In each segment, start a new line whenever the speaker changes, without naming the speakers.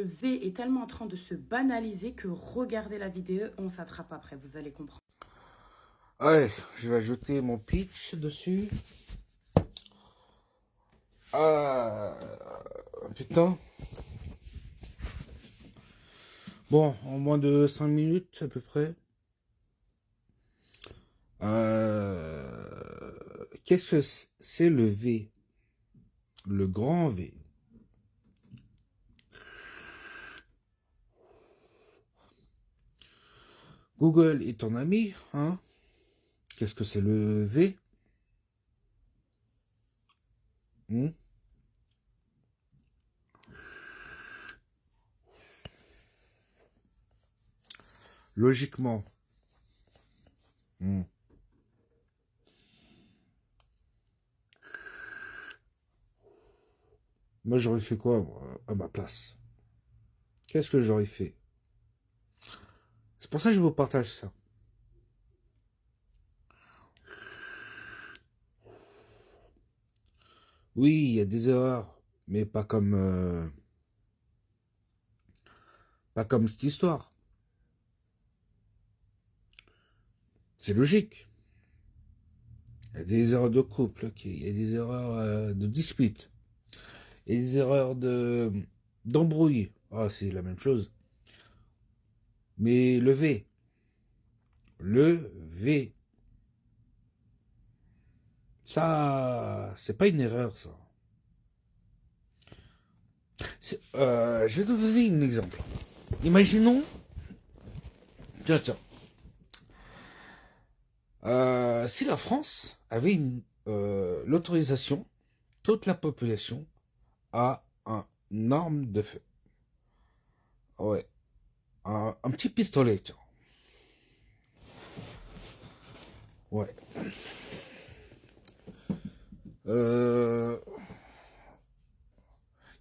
Le V est tellement en train de se banaliser que regardez la vidéo, on s'attrape après, vous allez comprendre.
Allez, je vais ajouter mon pitch dessus. Ah, putain. Bon, en moins de 5 minutes à peu près. Qu'est-ce que c'est le V? Le grand V. Google est ton ami, hein? Qu'est-ce que c'est le V? Hmm. Logiquement. Hmm. Moi, j'aurais fait quoi, moi, à ma place? Qu'est-ce que j'aurais fait? C'est pour ça que je vous partage ça. Oui, il y a des erreurs, mais pas comme cette histoire. C'est logique. Il y a des erreurs de couple, ok. Il y a des erreurs de dispute. Il y a des erreurs d'embrouille. Ah, c'est la même chose. Mais le V, ça, c'est pas une erreur, ça. Je vais te donner un exemple. Imaginons, tiens, si la France avait l'autorisation, toute la population a un arme de feu. Ouais, un petit pistolet, tiens. Ouais. Euh,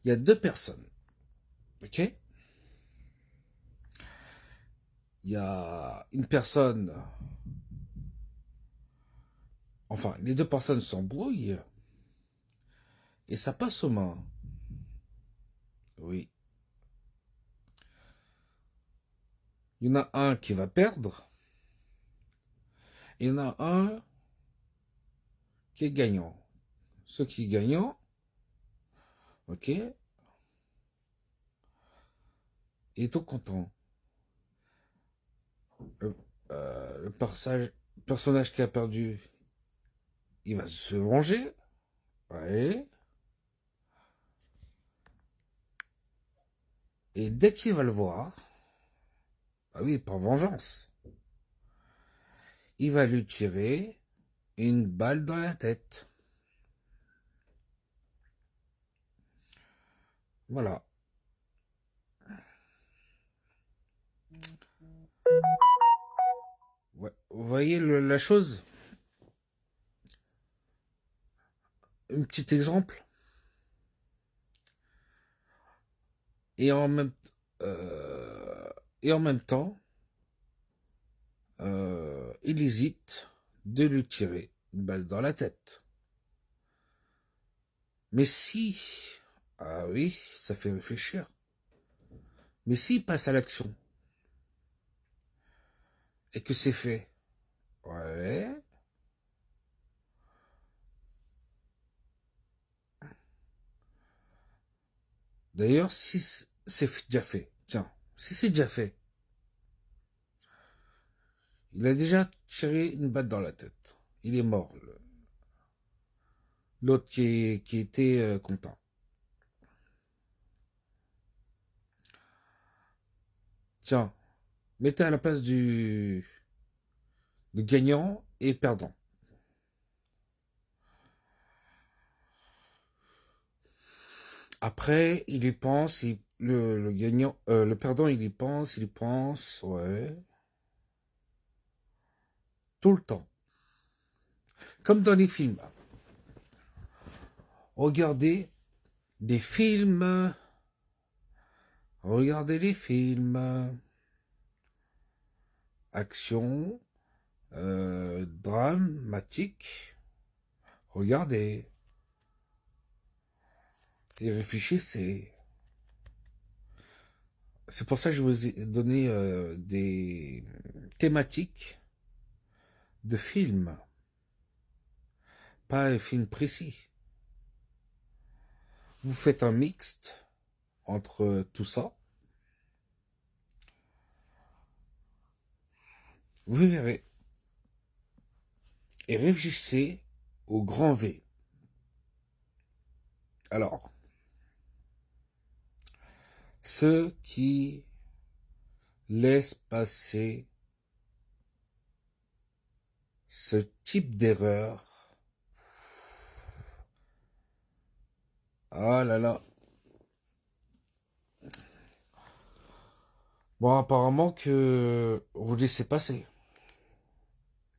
Il y a deux personnes, ok? Il y a une personne, enfin, les deux personnes s'embrouillent et ça passe aux mains. Oui. Il y en a un qui va perdre et il y en a un qui est gagnant. Ceux qui sont gagnants, ok, ils sont contents. Le, personnage qui a perdu, il va se venger. Ouais. Et dès qu'il va le voir, ah oui, par vengeance, il va lui tirer une balle dans la tête. Voilà. Ouais. Vous voyez la chose? Un petit exemple. Et en même, euh, et en même temps, il hésite de lui tirer une balle dans la tête. Mais si, ah oui, ça fait réfléchir. Mais s'il passe à l'action et que c'est fait, ouais. D'ailleurs, si c'est déjà fait, tiens, si c'est déjà fait, il a déjà tiré une balle dans la tête. Il est mort, l'autre qui était content. Tiens, mettez à la place du gagnant et perdant. Après, il y pense, le gagnant, le perdant, il y pense, ouais, tout le temps. Comme dans les films. Regardez des films, regardez les films, action, dramatique, regardez et réfléchissez. C'est pour ça que je vous ai donné des thématiques de films, pas un film précis. Vous faites un mixte entre tout ça, vous verrez, et réfléchissez au grand V. Alors, ceux qui laissent passer ce type d'erreur, ah là là. Bon, apparemment que vous laissez passer.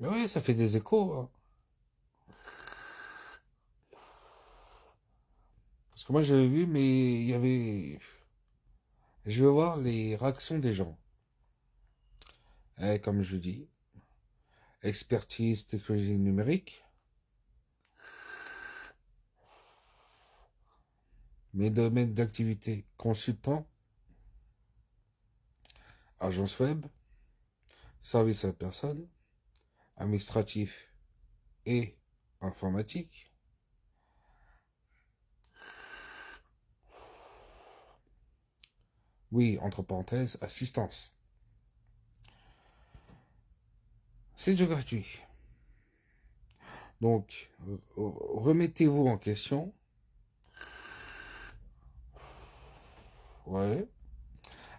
Mais oui, ça fait des échos, hein. Parce que moi j'avais vu, mais il y avait... Je veux voir les réactions des gens. Comme je dis, expertise technologie numérique. Mes domaines d'activité, consultant, agence web, service à la personne, administratif et informatique. Oui, entre parenthèses, assistance. C'est du gratuit. Donc, remettez-vous en question. Ouais.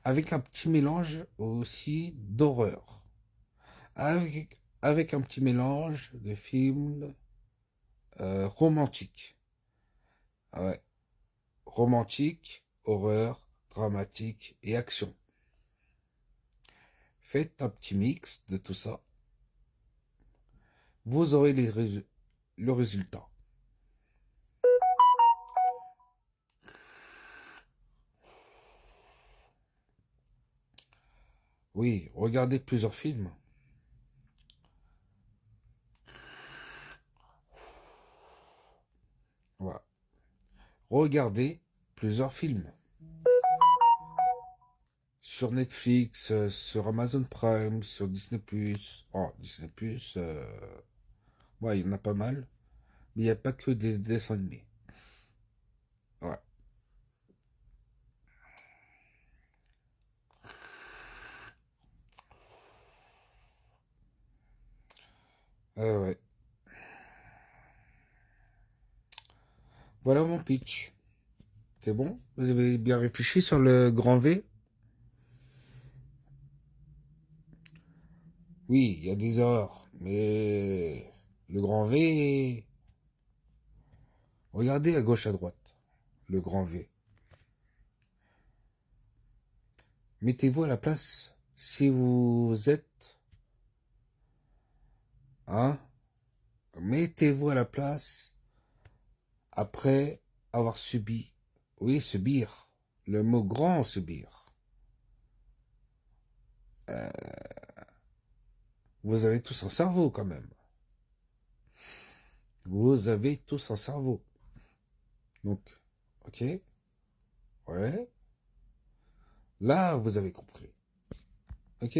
Avec un petit mélange aussi d'horreur. Avec un petit mélange de films romantiques. Ah ouais. Romantique, horreur, dramatique et action. Faites un petit mix de tout ça. Vous aurez le résultat. Oui, regardez plusieurs films. Voilà. Regardez plusieurs films. Sur Netflix, sur Amazon Prime, sur Disney+. Oh, Disney+, ouais, il y en a pas mal. Mais il n'y a pas que des dessins animés. Ouais. Ouais. Voilà mon pitch. C'est bon? Vous avez bien réfléchi sur le grand V? Oui, il y a des erreurs, mais le grand V, regardez à gauche à droite, le grand V. Mettez-vous à la place si vous êtes, hein? Mettez-vous à la place après avoir subi, oui, subir, le mot grand subir. Vous avez tous un cerveau quand même. Vous avez tous un cerveau. Donc, ok, ouais. Là, vous avez compris. Ok.